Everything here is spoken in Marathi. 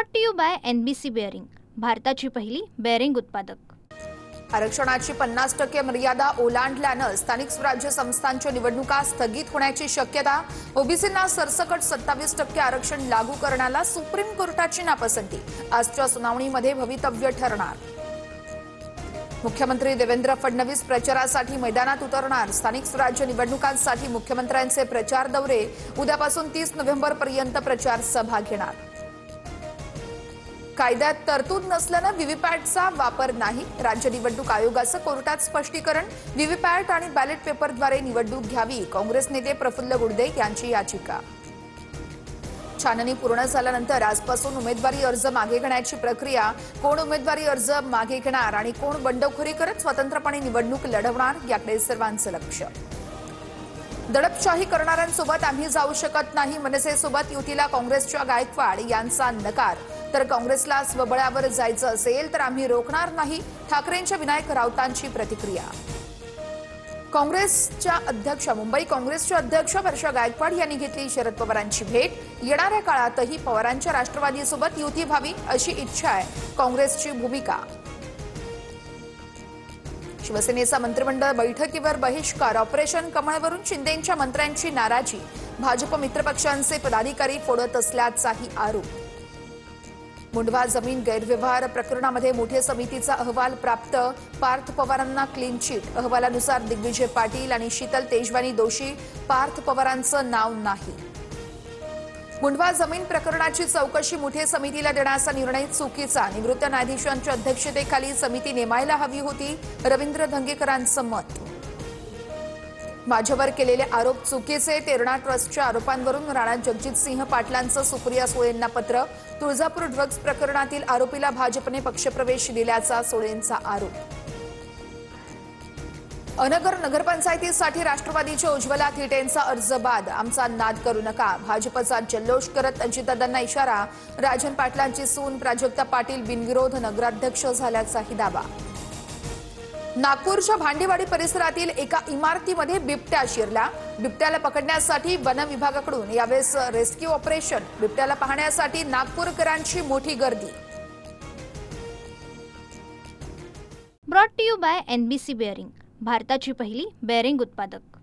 Brought to you by NBC bearing, भारताची पहिली बेअरिंग उत्पादक। आरक्षणाची 50% मर्यादा ओलांडल्यानं स्थानिक स्वराज्य संस्थांच्या निवडणुका स्थगित होण्याची शक्यता। ओबीसींना सरसकट 27% आरक्षण लागू करण्याला सुप्रीम कोर्टाची नापसंती। आजच्या सुनावणीमध्ये भवितव्य ठरणार। मुख्यमंत्री देवेंद्र फडणवीस प्रचारासाठी मैदानात उतरणार। स्थानिक स्वराज्य निवडणुकांसाठी मुख्यमंत्र्यांचे प्रचार दौरे। उद्यापासून 30 नोव्हेंबरपर्यंत प्रचार सभा घेणार। कायद्यात तरतूद नसल्यानं व्हीव्हीपॅटचा वापर नाही। राज्य निवडणूक आयोगाचं कोर्टात स्पष्टीकरण। व्हीव्हीपॅट आणि बॅलेट पेपरद्वारे निवडणूक घ्यावी, काँग्रेस नेते प्रफुल्ल गुडदे यांची याचिका। छाननी पूर्ण झाल्यानंतर आजपासून उमेदवारी अर्ज मागे घेण्याची प्रक्रिया। कोण उमेदवारी अर्ज मागे घेणार आणि कोण बंडखोरी करत स्वतंत्रपणे निवडणूक लढवणार याकडे सर्वांचं लक्ष। दडपशाही करणाऱ्यांसोबत आम्ही जाऊ शकत नाही। मनसेसोबत युतीला काँग्रेसच्या गायकवाड यांचा नकार। तर काँग्रेसला स्वबळावर जायचं असेल तर आम्ही रोखणार नाही, ठाकरेंच्या विनायक राऊतांची प्रतिक्रिया। मुंबई काँग्रेसच्या अध्यक्ष वर्षा गायकवाड यांनी घेतली शरद पवारांची भेट। येणाऱ्या काळातही पवारांच्या राष्ट्रवादीसोबत युती व्हावी अशी इच्छा आहे काँग्रेसची भूमिका। शिवसेनेचा मंत्रिमंडळ बैठकीवर बहिष्कार। ऑपरेशन कमळवरून शिंदेंच्या मंत्र्यांची नाराजी। भाजप मित्रपक्षांचे पदाधिकारी फोडत असल्याचाही आरोप। मुंढवा जमीन गैरव्यवहार प्रकरणामध्ये मोठे समितीचा अहवाल प्राप्त। पार्थ पवारांना क्लीन चिट। अहवालानुसार दिग्विजय पाटील आणि शीतल तेजवानी दोषी, पार्थ पवारांचं नाव नाही। मुंढवा जमीन प्रकरणाची चौकशी मुठे समितीला देण्याचा निर्णय चुकीचा। निवृत्त न्यायाधीशांच्या अध्यक्षतेखाली समिती नेमायला हवी होती, रवींद्र धंगेकरांचं मत। माझ्यावर केलेले आरोप चुकीचे। तेरणा ट्रस्टच्या आरोपांवरून राणा जगजितसिंह पाटलांचं सुप्रिया सुळेंना पत्र। तुळजापूर ड्रग्ज प्रकरणातील आरोपीला भाजपने पक्षप्रवेश दिल्याचा सुळेंचा आरोप। अनगर नगरपंचायतीसाठी राष्ट्रवादीच्या उज्ज्वला थिटेंचा अर्ज बाद। आमचा नाद करू नका, भाजपचा जल्लोष करत अजितदादांना इशारा। राजन पाटलांची सून प्राजक्ता पाटील बिनविरोध नगराध्यक्ष झाल्याचाही दावा। नागपूरच्या भांडेवाडी परिसरातील एका इमारतीमध्ये बिबट्या शिरला। बिबट्याला पकडण्यासाठी वन विभागाकडून यावेळेस रेस्क्यू ऑपरेशन। बिबट्याला पाहण्यासाठी नागपूरकरांची मोठी गर्दी। Brought to you by NBC bearing, भारताची पहिली बेअरिंग उत्पादक।